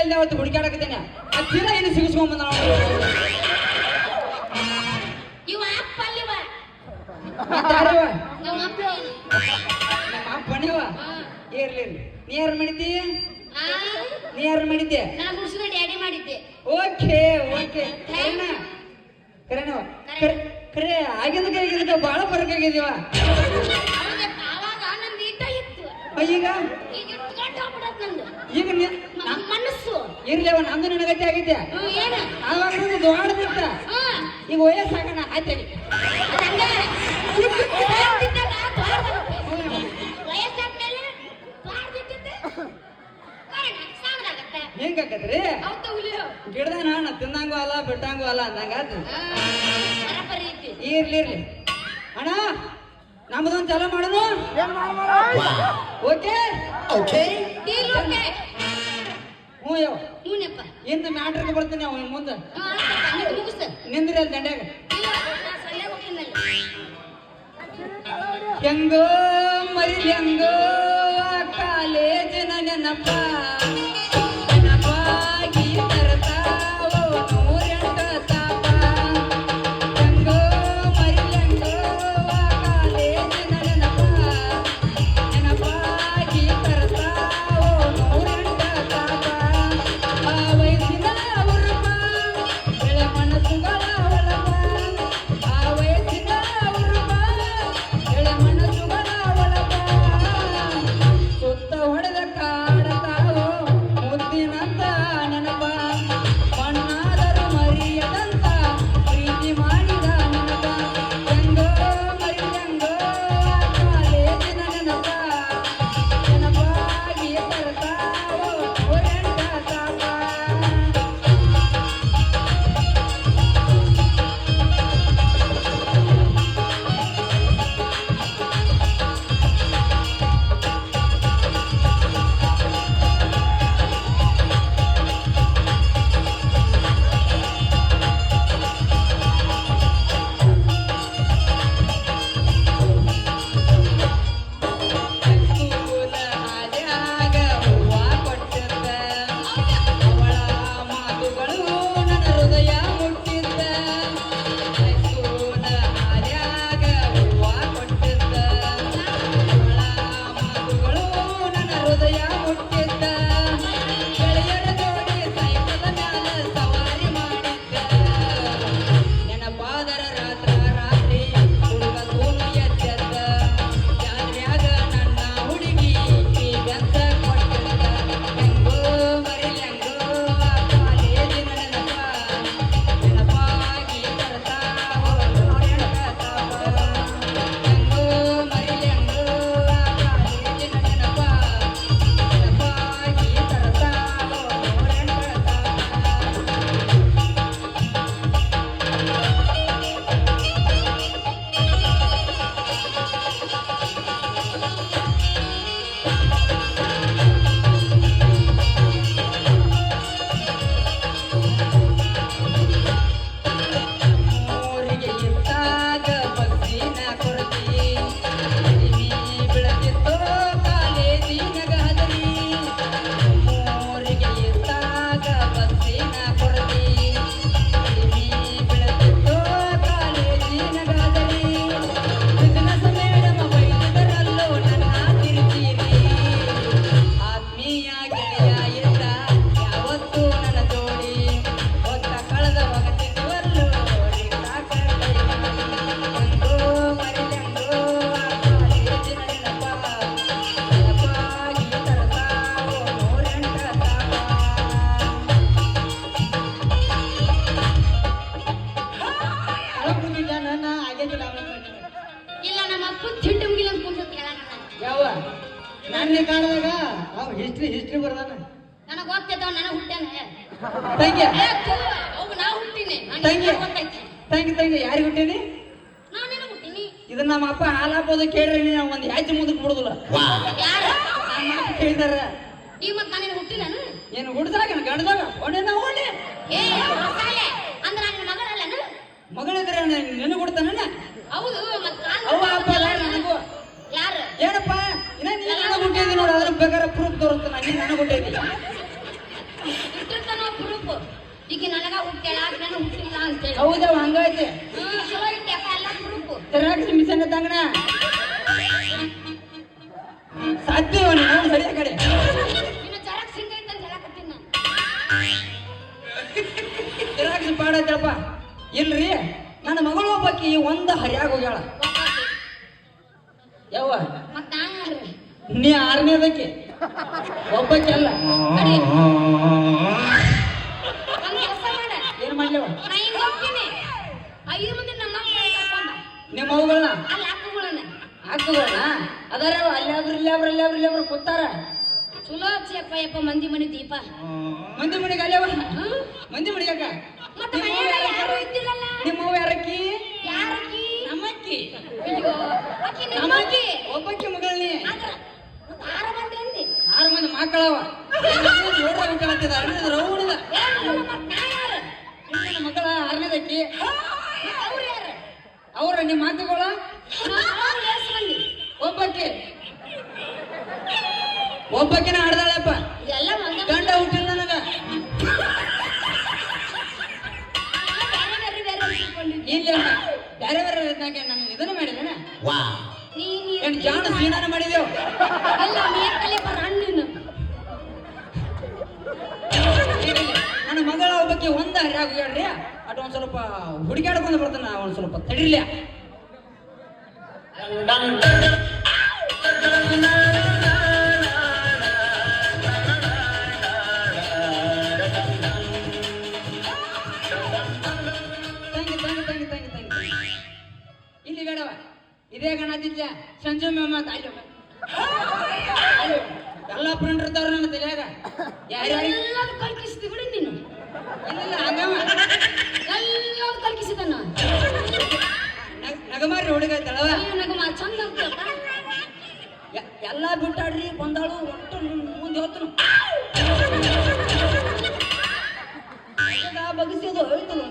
ಇಲ್ಲದೆ ಅವತ್ತು ಹುಡುಕಾಡಕತ್ತೇನೆ ಆ ಚೀಲ ಏನು ಸಿಗಿಸ್ಕೊಂಬಂದ ಇವ ಅಪ್ಪ ಅಲ್ಲಿವ ಯಾರವ ನಮ್ಮ ಅಪ್ಪ ನಮ್ಮ ಅಪ್ಪನಿವ ಇರ್ಲಿ ನೀ ಯಾರು ಮಾಡಿದ್ದಿ ಆ ನೀ ಯಾರು ಮಾಡಿದ್ದೆ ನನ್ನ ಮುಸುನ ಡ್ಯಾಡಿ ಮಾಡಿದ್ದೆ ಓಕೆ ಓಕೆ ಕರೆನವ ಕರೆ ಆಗಿದ್ದಕ್ಕೆ ಈಗಿದ್ದಕ್ಕೆ ಭಾಳ ಫರಕ್ ಆಗಿದೀವ ಅವಾಗ ನಂದು ಈಟ ಇತ್ತು ಈಗ ಈಗ ಇಟ್ಕೊಂಡು ಹೋಗ್ಬಿಡತ್ ನಂದು ಈಗ ನಮ್ಮ ಮನಸ್ಸು ಇರ್ಲಿವ ನಮ್ದು ನನಗತ್ತೆ ಆಗಿದ್ದೆ ಏನು ಆವಾಗ ನಂದು ದೊಡ್ಡದಿತ್ತ ಈಗ ವಯಸ್ಸಾಗಣ ಆಯ್ತಾಗಿ ಹಂಗೆ ವಯಸ್ಸಾದ್ಮೇಲೆ ಬಾರ್ದಿದ್ದೆ ಸಾಣದಾಗತ್ತೆ ಹೆಂಗಾಕತ್ರಿ ಹೌದು ಹುಲಿಯೋ ಗಿಡದ ನಾನು ತಿನ್ನಂಗೂ ಅಲ್ಲ ಬಿಟ್ಟಂಗೂ ಅಲ್ಲ ಅಂದಂಗಾತು ಬರಬರಿ ಐತಿ ಇರ್ಲಿ ಅಣ್ಣ ನಮ್ದೊಂದು ಚಾಲ ಮಾಡೋಣ ಓಕೆ ಓಕೆ ಡೀಲ್ ಓಕೆ ಹ್ಞೂ ಯಾವ ಹೂನಪ್ಪ ಇಂದ ಮ್ಯಾಟ್ರಿಗೆ ಬರ್ತೀನಿ ಅವ ಮುಂದೆ ಮುಗಿಸ್ತ ನಿಂದ್ರಿ ಅಲ್ಲಿ ದಂಡ್ಯಾಗ ಇಲ್ಲ ನಾ ಸರಿಯಾಗಿ ಹೋಗಿಲ್ಲ ಹೆಂಗೋ ಮರಿ ಹೆಂಗೋ ಕಾಲೇಜಿನ ನೆನಪ ನೆನಪಾಗಿ ತರ್ತಾವ ನೂರೆಂಟ ತಾಪ ಹೆಂಗೋ ಮರಿ ಹೆಂಗೋ ಕಾಲೇಜಿನ ನೆನಪ ನೆನಪಾಗಿ ತರ್ತಾವ ನೂರೆಂಟ ತಾಪ ಆ ವಯಸ್ಸಿನ ಉರುಪ ಬೆಳೆ ಮನಸ್ಸುಗಳ ಹೊಲಪ ಆ ವಯಸ್ಸಿನ ಉರುಪ ಬೆಳೆ ಮನಸ್ಸುಗಳ ಹೊಲಪ ಸುತ್ತ ಹೊಡೆದ ಕಾಡತಾವೋ ಮುದ್ದಿನಂತ ನೆನಪ ಮಣ್ಣಾದರೂ ಮರಿಯದಂತ ಪ್ರೀತಿ ಮಾಡಿದ ನೆನಪ ಹೆಂಗೋ ಮರಿ ಹೆಂಗೋ ಕಾಲೇಜಿನ ನೆನಪ ನೆನಪಾಗಿ ತರ್ತಾವೋ ನೂರೆಂಟ ತಾಪ ಹೈಸ್ಕೂಲ ಹಾದ್ಯಾಗ ಹೂವ ಕೊಟ್ಟಿದ್ದ ಅವಳ ಮಾತುಗಳು ನನ್ನ ಹೃದಯ ಮುಟ್ಟಿದ್ದ ಹೈಸ್ಕೂಲ ಹಾದ್ಯಾಗ ಹೂವ ಕೊಟ್ಟಿದ್ದ ಅವಳ ಮಾತುಗಳು ನನ್ನ ಹೃದಯ ಮುಟ್ಟಿದ್ದ ಗೆಳೆಯರ ಜೋಡಿ ಸೈಕಲ್ ಮ್ಯಾಲ ಸವಾರಿ ಮಾಡಿದ್ದ ನೆನಪಾದರ ರಾತ್ರಿ ಹುಡುಗ ತೂನು ಎದ್ದೆದ್ದ ಜಾತ್ರ್ಯಾಗ ನನ್ನ ಹುಡುಗಿ ಈಗಂತ ಕೊಟ್ಟಿದ್ದ ಹೆಂಗೋ ಮರಿ ಹೆಂಗೋ ಕಾಲೇಜಿನ ನೆನಪ ನೆನಪಾಗಿ ತರ್ತಾವೋ ನೂರೆಂಟ ತಾಪ ಹೆಂಗೋ ಮರಿ ಹೆಂಗೋ ಕಾಲೇಜಿನ ನೆನಪ ನೆನಪಾಗಿ ತರ್ತಾವೋ ನೂರೆಂಟ ತಾಪ ಊರಿಗೆ ಇದ್ದಾಗ ಬಸ್ಸಿನ ಕೊರತಿ ಕಡಿಮೆ ಬೀಳತಿತ್ತೋ ಕಾಲೇಜಿನಾಗ ಹದರಿ ಊರಿಗೆ ಇದ್ದಾಗ ಬಸ್ಸಿನ ಕೊರತಿ ಕಡಿಮೆ ಬೀಳತಿತ್ತೋ ಕಾಲೇಜಿನಾಗ ಹದರಿ ಬಿಸಿನೆಸ್ ಮೇಡಮ ಬೈದಿದರಲ್ಲೋ ನನ್ನ ಕಿರಿಕಿರಿ ಆತ್ಮೀಯ ಗೆಳೆಯ ಇದ್ದ ಯಾವತ್ತೂ ನನ್ನ ಜೋಡಿ ಹೊತ್ತ ಕಳೆದ ಒಗತಿದ್ವಲ್ಲೋ ರಿಕ್ಸಾಕ ಕೈ ಮಾಡಿ ಹೆಂಗೋ ಮರಿ ಹೆಂಗೋ ಕಾಲೇಜಿನ ನೆನಪ ನೆನಪಾಗಿ ತರ್ತಾವೋ ನೂರೆಂಟ ತಾಪ ನನ್ನ ಆಗೇತಿಲ್ಲ ಇಲ್ಲ ನಮ್ಮ ಅಪ್ಪ ತಿಂಡಿ ಮುಗಿಲ್ಲ ಅಂತ ಕೂತ ಕೇಳಾಕ ಯಾವ ನನ್ನ ಕಾಣದಾಗ ಅವ ಹಿಸ್ಟ್ರಿ ಬರ್ದಾನ ನನಗೆ ಗೊತ್ತೈತವ ನನಗೆ ಹುಟ್ಟಾನೆ ತಂಗಿ ಅವು ನಾ ಹುಟ್ಟಿನಿ ತಂಗಿ. ನನಗೆ ಗೊತ್ತೈತಿ ತಂಗಿ ಯಾರಿಗೆ ಹುಟ್ಟೀನಿ ನಾನೇನು ಹುಟ್ಟಿನಿ ಇದನ್ನ ನಮ್ಮ ಅಪ್ಪ ಹಾಲಾಕೋದು ಕೇಳ್ರಿ ನಾವು ಒಂದು ಹೆಜ್ಜೆ ಮುಂದಕ್ಕೆ ಬಿಡುದಿಲ್ಲ ಯಾರು ನಮ್ಮ ಅಪ್ಪ ಕೇಳಿದಾರ ಈ ಮತ್ ನಾನೇನು ಹುಟ್ಟಿಲ್ಲನು ಏನು ಹುಡ್ದಾಗ ಗಂಡದಾಗ ಒಳ್ಳೆ ಓಣೆ ಏ ಮಸಾಲೆ ಅಂದ್ರೆ ನನ್ನ ಮಗಳಲ್ಲನು ಮಗಳಿದ್ರೆ ನೆನಗು ಕೊಡ್ತಾನ ಹೌದು ಮತ್ ಅವ್ವ ಅಪ್ಪ ಯಾರು ನನಗೂ ಯಾರು ಏನಪ್ಪ ಇನ್ನ ನೀನು ನನಗೆ ಹುಟ್ಟಿದ್ದಿ ನೋಡು ಅದ್ರ ಬೇಕಾದ್ರೆ ಪ್ರೂಫ್ ತೋರಿಸ್ತಾನ ನೀನು ನನಗೆ ಹುಟ್ಟಿದ್ದಿ ಪ್ರೂಫ್ ಈಗ ನನಗ ಹುಟ್ಟ್ಯಾಳ ನಾನು ಹುಟ್ಟಿಲ್ಲ ಅಂತೇಳಿ ಹೌದವ ಹಂಗೈತಿ ಚಲೋ ಇಟ್ಟಪ್ಪ ಎಲ್ಲ ಪ್ರೂಫ್ ತೆರಾಕ್ಸ್ ಮಿಷನ್ ತಂಗಣ ಸಾಧ್ಯ ನಾವು ಸರಿಯ ಕಡೆ ಇನ್ನು ಜರಾಕ್ಸ್ ಹಿಂಗೈತೆ ಅಂತ ಹೇಳಕತ್ತೀನಿ ನಾನು ತೆರಾಕ್ಸ್ ಪಾಡ ಐತಪ್ಪ ಇಲ್ರಿ ನನ್ನ ಮಗಳು ಒಬ್ಬಾಕಿ ಒಂದು ಹರಿಯಾಗ ಹೋಗ್ಯಾಳ ಯಾವ ಮತ್ತ ನಾನು ಯಾರು ನೀ ಆರನೇದಕ್ಕೆ ಒಬ್ಬಾಕಿ ಅಲ್ಲ ಒಂದ್ ಕೆಲಸ ಮಾಡ ಏನ್ ಮಾಡ್ಲೇವ ನಾ ಹಿಂಗ ಹೋಗ್ತೀನಿ 5 ಮಂದಿ ನಮ್ಮ ಮಕ್ಕಳು ಕರ್ಕೊಂಡ ನಿಮ್ಮ ಮಗುಗಳನ್ನ ಅಲ್ಲಿ ಹಾಕುಗಳನ್ನ ಹಾಕೋಣ ಅದಾರ ಅಲ್ಲಾಬ್ರು ಕೂತಾರ ಚಲೋ ಹಚ್ಚಿಯಪ್ಪ ಯಪ್ಪ ಮಂದಿ ಮನೆ ದೀಪ ಮಂದಿ ಮನೆಗೆ ಅಲ್ಲೇವ ಮಂದಿ ಮನೆಗೆ ಅಕ್ಕ ಮತ್ತೆ ಮನೆಯಾಗ ಯಾರು ಇದ್ದಿರಲ್ಲ ನಿಮ್ಮವ ಯಾರಕ್ಕಿ ಯಾರಕ್ಕಿ ನಮ್ಮಕ್ಕಿ ಅಯ್ಯೋ ಆಕಿ ನಿಮ್ಮಕ್ಕಿ ಒಬ್ಬಕ್ಕಿ ಮಗಳನಿ ಆದ್ರ ಮತ್ತೆ 6 ಮಂದಿ ಅಂದಿ 6 ಮಂದಿ ಮಕ್ಕಳವ ಕೇಳ್ತಿದ ರೌಡಿದ ಏನಲ್ಲ ಮತ್ತೆ ನಾ ಯಾರು ನನ್ನ ಮಗಳ 6ನೇದಕ್ಕಿ ಅವ್ರು ಯಾರು ಅವ್ರ ನಿಮ್ಮ ಮಾತುಗಳ ನಾವು ಎಷ್ಟು ಮಂದಿ ಒಬ್ಬಕ್ಕಿನ ಆಡ್ದಾಳಪ್ಪ ಎಲ್ಲ ಒಂದ ಗಂಡ ಹುಟ್ಟಿಲ್ಲ ನನಗ ಇಲ್ಲ ಬೇರೆ ಬೇರೆ ಇದ್ದಾಗ ನಾನು ಇದನ್ನ ಮಾಡಿದ್ದೇನೆ ಏನ್ ಜಾಣ ಸೀನಾನ ಮಾಡಿದೇವು ಎಲ್ಲ ಮೇಕಲೆ ಬರಣ್ಣಿನ ನನ್ನ ಮಗಳ ಒಬ್ಬಕ್ಕೆ ಒಂದ ಹರಿಯಾಗ ಹೇಳ್ರಿ ಅಟ್ ಒಂದ್ ಸ್ವಲ್ಪ ಹುಡುಗಾಡ್ಕೊಂಡು ಬರ್ತಾನ ಒಂದ್ ಸ್ವಲ್ಪ ತಡಿರ್ಲಿ ಇಲ್ಲಿ ಬೇಡವ ಇದೇ ಗಣತಿದ್ಲ ಸಂಜೆ ಮೇಮ ಎಲ್ಲ ಫ್ರೆಂಡ್ ಇರ್ತಾವ್ರ ನನ್ನ ತಲೆಯಾಗ ಯಾರ್ಯಾರಿಗೆ ಎಲ್ಲರೂ ಕಲ್ಕಿಸಿದಿ ಬಿಡು ನೀನು ಇಲ್ಲ ಹಂಗವ ಎಲ್ಲರೂ ಕಲ್ಕಿಸಿದ ನಾನು ನಗಮಾರಿ ಹುಡುಗ ತಳವ ನನಗೆ ಮಾ ಚಂದ ಆಗ್ತಪ್ಪ ಎಲ್ಲ ಬಿಟ್ಟಾಡ್ರಿ ಬಂದಾಳು ಒಟ್ಟು ಮುಂದೆ ಹೊತ್ತು ಬಗಸಿದು ಹೋಯ್ತಲ್ಲ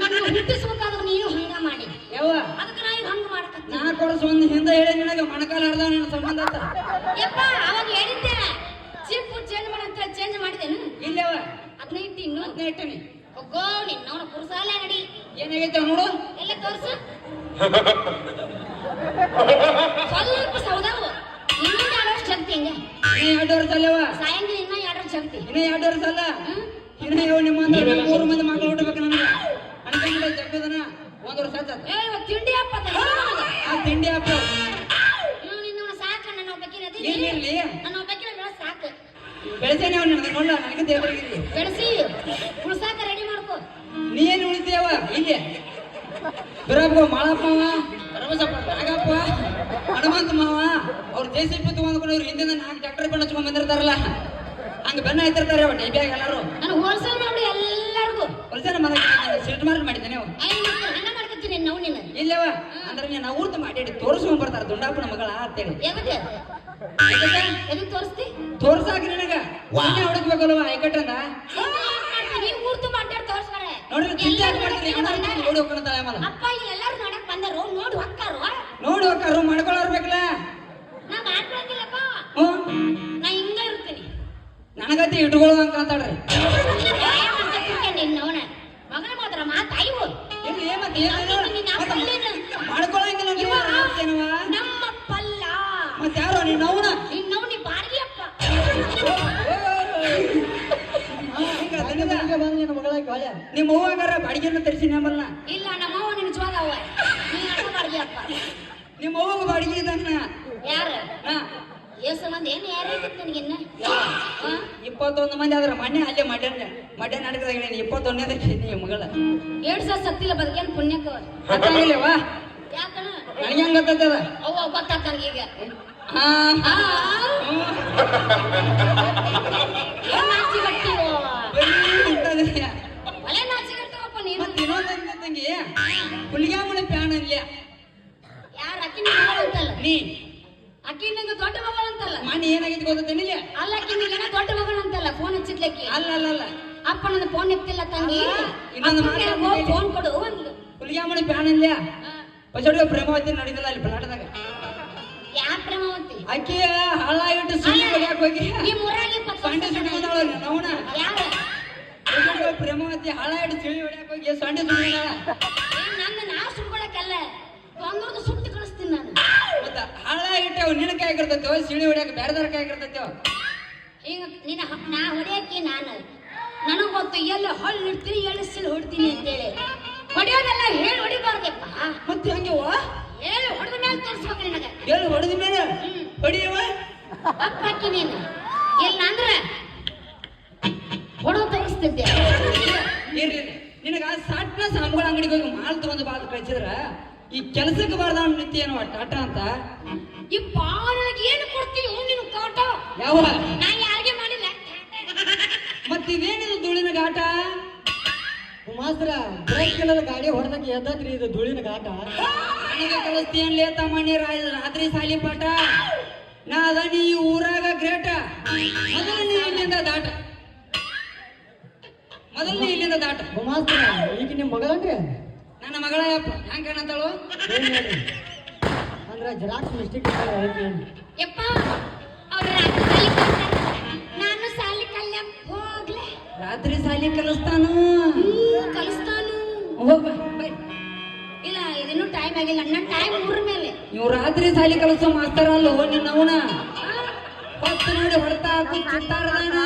ನನ್ನ ಹುಟ್ಟಿಸ್ಬೇಕಾದ್ರೆ ನೀನು ಹಂಗ ಮಾಡಿ ಯಾವ ಅದಕ್ಕೆ ನಾ ಈಗ ಹಂಗ ಮಾಡಕತ್ತೀನಿ ನಾ ಕೊಡಸ ಒಂದು ಹಿಂದೆ ಹೇಳಿ ನಿನಗ ಮಣಕಾಲ ಹರಿದವ ನನ್ನ ಸಂಬಂಧ ಅಂತ ಯಪ್ಪ ಅವಾಗ ಹೇಳಿದ್ದೆ ಚಿಪ್ ಚೇಂಜ್ ಮಾಡಂತ ಚೇಂಜ್ ಮಾಡಿದೇನು ಇಲ್ಲವ ಅದನ್ನ ಇಟ್ಟು ಇನ್ನು ಅದನ್ನ ಇಟ್ಟನಿ ಹೋಗೋ ನಿನ್ನ ಅವನ ಪುರುಸಾಲ ನಡಿ ಏನಾಗೈತೆ ನೋಡು ಎಲ್ಲ ತೋರ್ಸು ಸ್ವಲ್ಪ ಸೌದಾವು ಇನ್ನೊಂದು 2 ವರ್ಷ ಜಗತಿ ಹಿಂಗ ಇನ್ನ 2 ವರ್ಷ ಅಲ್ಲವ ಸಾಯಂಕಾಲ ಇನ್ನ 2 ವರ್ಷ ಜಗತಿ ಇನ್ನ 2 ವರ್ಷ ಅಲ್ಲ ಇನ್ನ ಯಾವ ನಿಮ್ಮ 3 ಮಂದಿ ಮಕ್ಕಳು ಹುಟ್ಟಬೇಕು ನನಗೆ ಅನ್ಕೊಂಡ್ರೆ ಜಗ್ಗದನ 1 ವರ್ಷ ಆತ ಏ ಇವತ್ತು ತಿಂಡಿ ಹಬ್ಬ ಆ ತಿಂಡಿ ಹಬ್ಬ ನಿನ್ನ ಸಾಕ ನನ್ನ ಒಬ್ಬಕಿನ ಇರ್ಲಿ ನನ್ನ ಒಬ್ಬಕಿನ ಬೆಳೆಸ್ ಸಾಕು ಬೆಳೆಸೇನೆ ಅವ್ನು ನನಗೆ ನೋಡ್ಲ ನನಗೆ ದೇವರಿಗೆ ಬೆಳೆಸಿ ಉಳ್ಸಾಕ ರೆಡಿ ಮಾಡ್ಕೋ ನೀ ಏನು ಉಳಿತೀಯವ ಇಲ್ಲಿ ಬಿರಪ್ಪ ಮಾಳಪ್ಪ ರಮಸಪ್ಪ ನಾಗಪ್ಪ ಹನುಮಂತ ಮಾವ ಅವ್ರು JCB ತಗೊಂಡ್ಕೊಂಡು ಇವ್ರು ಹಿಂದಿಂದ 4 ಟ್ರ್ಯಾಕ್ಟರ್ ಬೆನ್ನ ಹಚ್ಕೊಂಡ್ ಬಂದಿರ್ತಾರಲ್ಲ ಹಂಗ ಬೆನ್ನ ಐತಿರ್ತಾರೆ ಅವ್ರು ಡೈಬ್ಯಾಗ ಎಲ್ಲರೂ ನಾನು ಹೋಲ್ಸೇಲ್ ಮಾಡಿ ಎಲ್ಲರಿಗೂ ಹೊಲ್ಸೇನ ಮನೆ ಸಿಟ್ ಮಾರ್ಟ್ ಮಾಡಿದ್ದೇನೆ ಅವ ಹಣ ಮಾಡ್ಕೊತೀನಿ ನಾವು ನಿನ್ನ ಇಲ್ಲವ ಅಂದ್ರೆ ನೀನು ಊರ್ತ ಮಾಡಿ ತೋರಿಸ್ಕೊಂಡ್ ಬರ್ತಾರ ದುಂಡಾಪನ ಮಗಳ ಅಂತೇಳಿ ಎದಕ್ಕೆ ಎದಕ್ಕೆ ತೋರಿಸ್ತಿ ತೋರ್ಸಾಕ ನಿನಗ ನೀನೇ ಹುಡುಕ್ಬೇಕಲ್ವ ಐಕಟ್ಟಂದ ನೀವು ಊರ್ತು ಮಾತಾಡಿ ತೋರಿಸ್ಬೇಡ ನೋಡ್ರಿ ಚಿಂತೆ ಮಾಡ್ತೀನಿ ನೋಡಿ ಹೋಗ್ತಾಳೆ ಆಮೇಲೆ ಅಪ್ಪ ಇಲ್ಲಿ ಎಲ್ಲರೂ ನೋಡಕ್ ಬಂದರು ನೋಡಿ ಹೊಕ್ಕಾರು ನೋಡಿ ಹೋಗ್ತಾರು ಮಾಡ್ಕೊಳ್ಳೋರ್ಬೇಕಲ್ಲ ನಾ ಮಾಡ್ಕೊಳಂಗಿಲ್ಲಪ್ಪ ನಾ ಹಿಂಗ ಇರ್ತೀನಿ ನನಗತಿ ಇಟ್ಕೊಳ್ಳೋ ಅಂತ ಅಂತಾಳ್ರಿ ನಿನ್ನವನ ಮಗನ ಮಾತ್ರ ಮಾತಾಯ್ವು ಇಲ್ಲಿ ಮತ್ತೆ ಮಾಡ್ಕೊಳ್ಳಂಗಿಲ್ಲ ನಮ್ಮಪ್ಪಲ್ಲ ಮತ್ತೆ ಯಾರು ನಿನ್ನವನ ನಿನ್ನವ್ ನೀ ಬಾರ್ಗಿ ಅಪ್ಪ ನಿಮ್ಮ ಹೂವಾಗಾರ ಬಾಡಿಗೆನ ತರಿಸಿ ನಮ್ಮಲ್ಲ ಇಲ್ಲ ನಮ್ಮವ್ವ ನಿಜವಾದ ಅವ್ವ ನೀ ಅಣ್ಣ ಬಾರ್ಗಿ ಅಪ್ಪ ನಿಮ್ಮ ಹೂವಾಗ ಬಾಡಿಗೆ ಇದ್ದಾನ ಯಾರ ಏಸು ಮಂದಿ ಏನು ಯಾರಾಗಿತ್ತು ನನಗಿನ್ನ 21 ಮಂದಿ ಆದ್ರ ಮಣ್ಣೆ ಅಲ್ಲೇ ಮಡ್ಯ ನಾಟಕದಾಗ 21ನೇದಕ್ಕೆ ನೀ ಮಗಳ 2 ಸಾವಿರ ಸತ್ತಿಲ್ಲ ಬದುಕೇನು ಪುಣ್ಯಕ್ಕ ಗೊತ್ತಾಗಿಲ್ಲವಾ ಯಾಕಣ ನನಗೆ ಹಂಗ ಗೊತ್ತದ ಅವ್ವ ಗೊತ್ತಾಗ್ತ ನನಗೀಗ ಹಾ ಏನ್ ನಾಚಿ ಗಟ್ಟಿವೋ ಒಲೆ ನಾಚಿ ಗಟ್ಟಿವಪ್ಪ ನೀನು ಮತ್ತೆ ಇನ್ನೊಂದು ತಂಗಿ ಹುಲಿಗಾಮನ ಪ್ಯಾಣ ಇಲ್ಲ ಯಾರು ಅಕ್ಕಿನ ಮಗಳು ಅಂತಲ್ಲ ನೀ ಅಕ್ಕಿನಿಂದ ದೊಡ್ಡ ಮಗಳು ಅಂತಲ್ಲ ಮನೆ ಏನಾಗಿತ್ತು ಗೊತ್ತೇನಿಲ್ಲ ಅಲ್ಲ ಅಕ್ಕಿನಿಗೆ ದೊಡ್ಡ ಮಗಳು ಅಂತಲ್ಲ ಫೋನ್ ಹಚ್ಚಿದ್ಲಕ್ಕಿ ಅಲ್ಲ ಅಪ್ಪ ನನ್ನ ಫೋನ್ ಎತ್ತಿಲ್ಲ ತಂಗಿ ಇನ್ನೊಂದು ಫೋನ್ ಕೊಡು ಅಂದ್ಲು ಹುಲಿಗಾಮನ ಪ್ಯಾಣ ಇಲ್ಲ ಪಸಡಿಗೆ ಪ್ರೇಮವತಿ ನಡೀತಲ್ಲ ಅಲ್ಲಿ ಪ್ಲಾಟದಾಗ ಯಾ ಪ್ರೇಮವತಿ ಅಕ್ಕಿ ಹಾಳಾಗಿಟ್ಟು ಸುಳ್ಳಿ ಬಗ್ಯಾಕ ಹೋಗಿ ಈ ಮೂರಾಗಿ ಸಂಡೆ ಸುಟ್ಕೊಂಡಾಳ ನವನ ಯಾರ ಮತ್ತೆ ಹಾಳ ಹಿಡಿದು ತಿಳಿ ಹೊಡ್ಯಾಕ ಹೋಗಿ ಸೊಂಡಿ ಸುಮ್ಮನೆ ನನ್ನ ನಾ ಸುಮ್ಕೊಳಕಲ್ಲ ಬಂದವ್ರದ್ದು ಸುಟ್ಟು ಕಳಿಸ್ತೀನಿ ನಾನು ಮತ್ತ ಹಾಳ ಇಟ್ಟೇವ್ ನಿನ್ನ ಕೈ ಆಗಿರ್ತೈತೇವ ಸಿಳಿ ಹೊಡ್ಯಾಕ ಬೇರೆದಾರ ಕೈ ಆಗಿರ್ತೈತೇವ ಈಗ ನಿನ್ನ ನಾ ಹೊಡ್ಯಾಕಿ ನಾನು ನನಗ್ ಗೊತ್ತು ಎಲ್ಲ ಹೊಳ್ಳಿ ಇಡ್ತೀನಿ ಎಳಿಸಿಲ್ ಹೊಡ್ತೀನಿ ಅಂತೇಳಿ ಹೊಡೆಯೋದೆಲ್ಲ ಹೇಳಿ ಹೊಡಿಬಾರ್ದಪ್ಪ ಮತ್ತೆ ಹಂಗೆವ ಹೇಳಿ ಹೊಡೆದ ಮೇಲೆ ತೋರಿಸ್ಬೇಕು ನಿನಗೆ ಹೇಳು ಹೊಡೆದ ಮೇಲೆ ಹೊಡಿಯವ ಅಪ್ಪಾಕಿ ನೀನು ಇಲ್ಲ ಅಂದ್ರೆ ಹೊಡೋ ತೋರಿಸ್ತಿದ್ದೆ ಏನ್ರಿ ನಿನಗ ಸಾಟ್ನ ಸಾಂಬಳ ಅಂಗಡಿಗೆ ಹೋಗಿ ಮಾಲ್ ತಗೊಂಡು ಬಾದ್ ಕಳ್ಸಿದ್ರ ಈ ಕೆಲಸಕ್ಕೆ ಬಾರ್ದ ನಿಂತಿ ಏನೋ ಟಾಟಾ ಅಂತ ಈ ಬಾಳಗೆ ಏನು ಕೊಡ್ತೀವಿ ನಿನ್ ಕಾಟ ಯಾವ ನಾ ಯಾರಿಗೆ ಮಾಡಿಲ್ಲ ಮತ್ತ ಇದೇನಿದು ಧೂಳಿನ ಘಾಟ ಮಾಸ್ತರ ಬ್ರೇಕ್ ಇಲ್ಲದ ಗಾಡಿ ಹೊಡೆದಕ್ಕೆ ಎದ್ದತ್ರಿ ಇದು ಧೂಳಿನ ಘಾಟ ನನಗೆ ಕಲಿಸ್ತೀಯನ್ಲೇ ತಮ್ಮನಿ ರಾತ್ರಿ ಸಾಲಿ ಪಾಠ ನಾ ಅದ ನೀ ಊರಾಗ ಗ್ರೇಟ ಮೊದಲು ನೀ ಇಲ್ಲಿಂದ ದಾಟ ಮೊದಲು ನೀ ಇಲ್ಲಿಂದ ದಾಟ ಮಾಸ್ತರ ಈಗ ನಿಮ್ಮ ಮಗಳನ್ರಿ ನನ್ನ ಮಗಳ ಯಪ್ಪ ಹ್ಯಾಂಗ ಕಾಣತ್ತಾಳು ಏನ್ ಹೇಳಿ ಅಂದ್ರ ಜೆರಾಕ್ಸ್ ಮಿಸ್ಟೇಕ್ ಯಪ್ಪ ಅವ್ರ ರಾತ್ರಿ ನಾನು ಸಾಲಿ ಕಲ್ಯ ಹೋಗ್ಲೆ ರಾತ್ರಿ ಸಾಲಿ ಕಲಿಸ್ತಾನು ಕಲಿಸ್ತಾನು ಹೋಗ ಬೈ ಇಲ್ಲ ಇದಿನ್ನೂ ಟೈಮ್ ಆಗಿಲ್ಲ ನನ್ನ ಟೈಮ್ ಊರ ಮೇಲೆ ನೀವು ರಾತ್ರಿ ಸಾಲಿ ಕಲಿಸೋ ಮಾಸ್ತರ ಅಲ್ಲೋ ನಿನ್ನವನ ಹೊತ್ತು ನೋಡಿ ಹೊಡ್ತಾ ಹಾಕು ಚಿತ್ತಾರದಾನ